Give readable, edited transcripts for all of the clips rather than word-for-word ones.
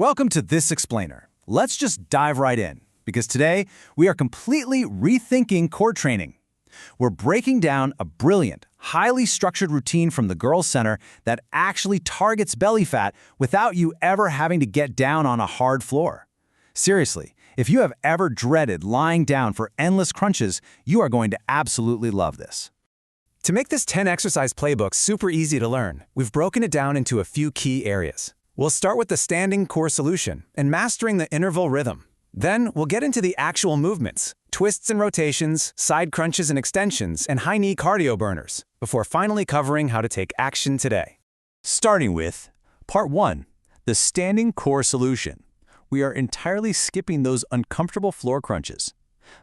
Welcome to This Explainer. Let's just dive right in, because today we are completely rethinking core training. We're breaking down a brilliant, highly structured routine from the Girls Center that actually targets belly fat without you ever having to get down on a hard floor. Seriously, if you have ever dreaded lying down for endless crunches, you are going to absolutely love this. To make this 10-exercise playbook super easy to learn, we've broken it down into a few key areas. We'll start with the standing core solution and mastering the interval rhythm. Then we'll get into the actual movements, twists and rotations, side crunches and extensions, and high knee cardio burners, before finally covering how to take action today. Starting with Part 1, the standing core solution. We are entirely skipping those uncomfortable floor crunches.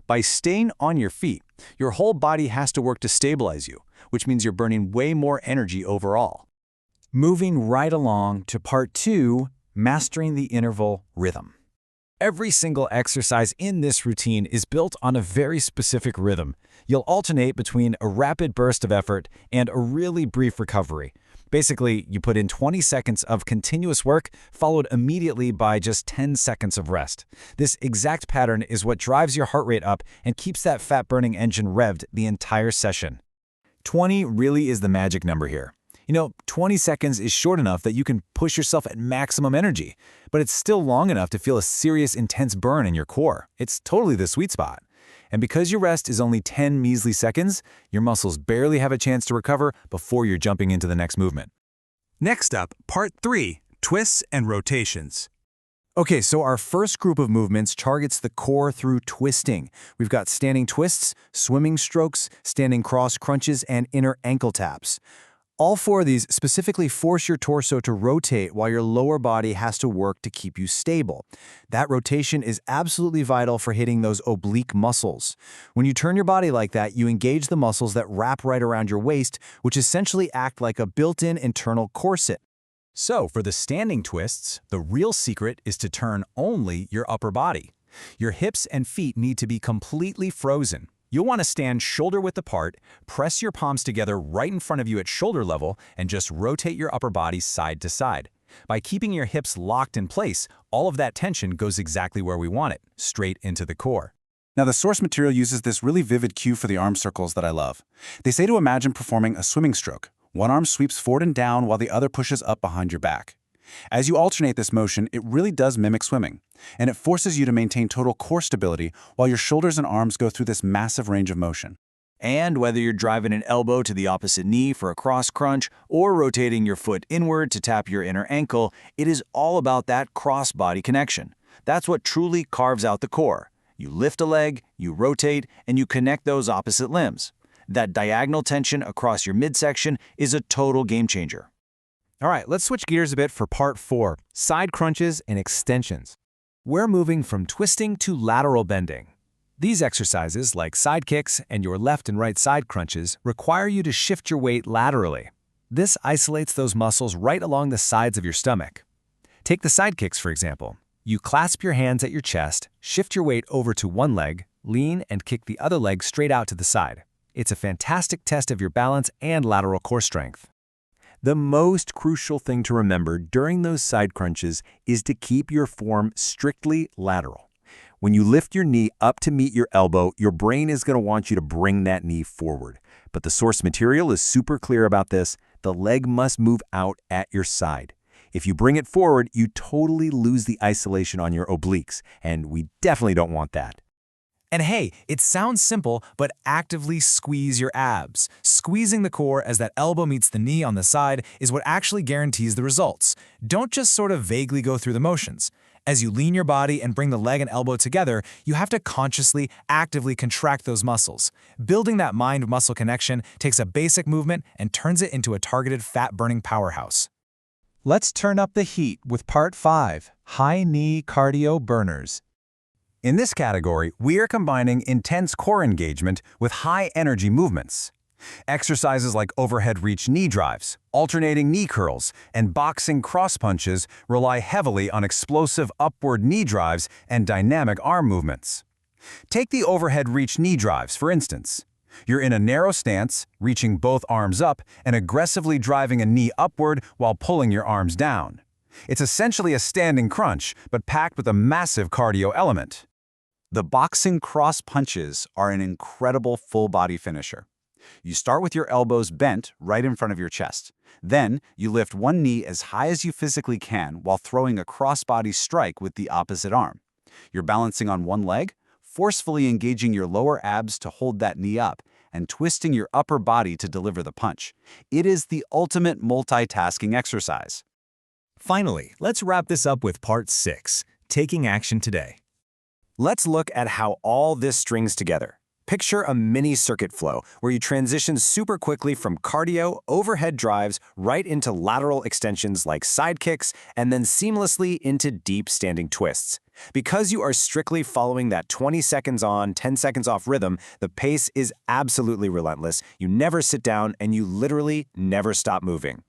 By staying on your feet, your whole body has to work to stabilize you, which means you're burning way more energy overall. Moving right along to Part 2, mastering the interval rhythm. Every single exercise in this routine is built on a very specific rhythm. You'll alternate between a rapid burst of effort and a really brief recovery. Basically, you put in 20 seconds of continuous work, followed immediately by just 10 seconds of rest. This exact pattern is what drives your heart rate up and keeps that fat-burning engine revved the entire session. 20 really is the magic number here. 20 seconds is short enough that you can push yourself at maximum energy, but it's still long enough to feel a serious, intense burn in your core. It's totally the sweet spot. And because your rest is only 10 measly seconds, your muscles barely have a chance to recover before you're jumping into the next movement. Next up, Part 3, twists and rotations. Okay, so our first group of movements targets the core through twisting. We've got standing twists, swimming strokes, standing cross crunches, and inner ankle taps. All four of these specifically force your torso to rotate while your lower body has to work to keep you stable. That rotation is absolutely vital for hitting those oblique muscles. When you turn your body like that, you engage the muscles that wrap right around your waist, which essentially act like a built-in internal corset. So for the standing twists, the real secret is to turn only your upper body. Your hips and feet need to be completely frozen. You'll want to stand shoulder-width apart, press your palms together right in front of you at shoulder level, and just rotate your upper body side to side. By keeping your hips locked in place, all of that tension goes exactly where we want it, straight into the core. Now, the source material uses this really vivid cue for the arm circles that I love. They say to imagine performing a swimming stroke. One arm sweeps forward and down while the other pushes up behind your back. As you alternate this motion, it really does mimic swimming, and it forces you to maintain total core stability while your shoulders and arms go through this massive range of motion. And whether you're driving an elbow to the opposite knee for a cross crunch or rotating your foot inward to tap your inner ankle, it is all about that cross-body connection. That's what truly carves out the core. You lift a leg, you rotate, and you connect those opposite limbs. That diagonal tension across your midsection is a total game changer. All right, let's switch gears a bit for Part 4, side crunches and extensions. We're moving from twisting to lateral bending. These exercises, like side kicks and your left and right side crunches, require you to shift your weight laterally. This isolates those muscles right along the sides of your stomach. Take the side kicks, for example. You clasp your hands at your chest, shift your weight over to one leg, lean, and kick the other leg straight out to the side. It's a fantastic test of your balance and lateral core strength. The most crucial thing to remember during those side crunches is to keep your form strictly lateral. When you lift your knee up to meet your elbow, your brain is going to want you to bring that knee forward. But the source material is super clear about this. The leg must move out at your side. If you bring it forward, you totally lose the isolation on your obliques, and we definitely don't want that. And hey, it sounds simple, but actively squeeze your abs. Squeezing the core as that elbow meets the knee on the side is what actually guarantees the results. Don't just sort of vaguely go through the motions. As you lean your body and bring the leg and elbow together, you have to consciously, actively contract those muscles. Building that mind-muscle connection takes a basic movement and turns it into a targeted fat-burning powerhouse. Let's turn up the heat with Part 5, high knee cardio burners. In this category, we are combining intense core engagement with high-energy movements. Exercises like overhead reach knee drives, alternating knee curls, and boxing cross punches rely heavily on explosive upward knee drives and dynamic arm movements. Take the overhead reach knee drives, for instance. You're in a narrow stance, reaching both arms up and aggressively driving a knee upward while pulling your arms down. It's essentially a standing crunch, but packed with a massive cardio element. The boxing cross punches are an incredible full-body finisher. You start with your elbows bent right in front of your chest. Then, you lift one knee as high as you physically can while throwing a cross-body strike with the opposite arm. You're balancing on one leg, forcefully engaging your lower abs to hold that knee up, and twisting your upper body to deliver the punch. It is the ultimate multitasking exercise. Finally, let's wrap this up with part 6, taking action today. Let's look at how all this strings together. Picture a mini circuit flow where you transition super quickly from cardio, overhead drives, right into lateral extensions like side kicks, and then seamlessly into deep standing twists. Because you are strictly following that 20 seconds on, 10 seconds off rhythm, the pace is absolutely relentless. You never sit down, and you literally never stop moving.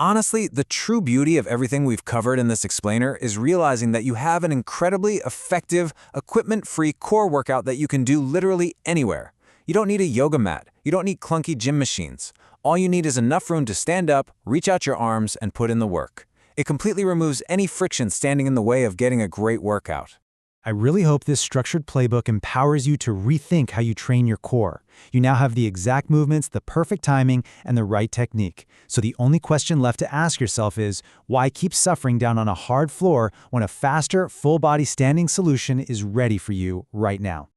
Honestly, the true beauty of everything we've covered in this explainer is realizing that you have an incredibly effective, equipment-free core workout that you can do literally anywhere. You don't need a yoga mat. You don't need clunky gym machines. All you need is enough room to stand up, reach out your arms, and put in the work. It completely removes any friction standing in the way of getting a great workout. I really hope this structured playbook empowers you to rethink how you train your core. You now have the exact movements, the perfect timing, and the right technique. So the only question left to ask yourself is, why keep suffering down on a hard floor when a faster, full-body standing solution is ready for you right now?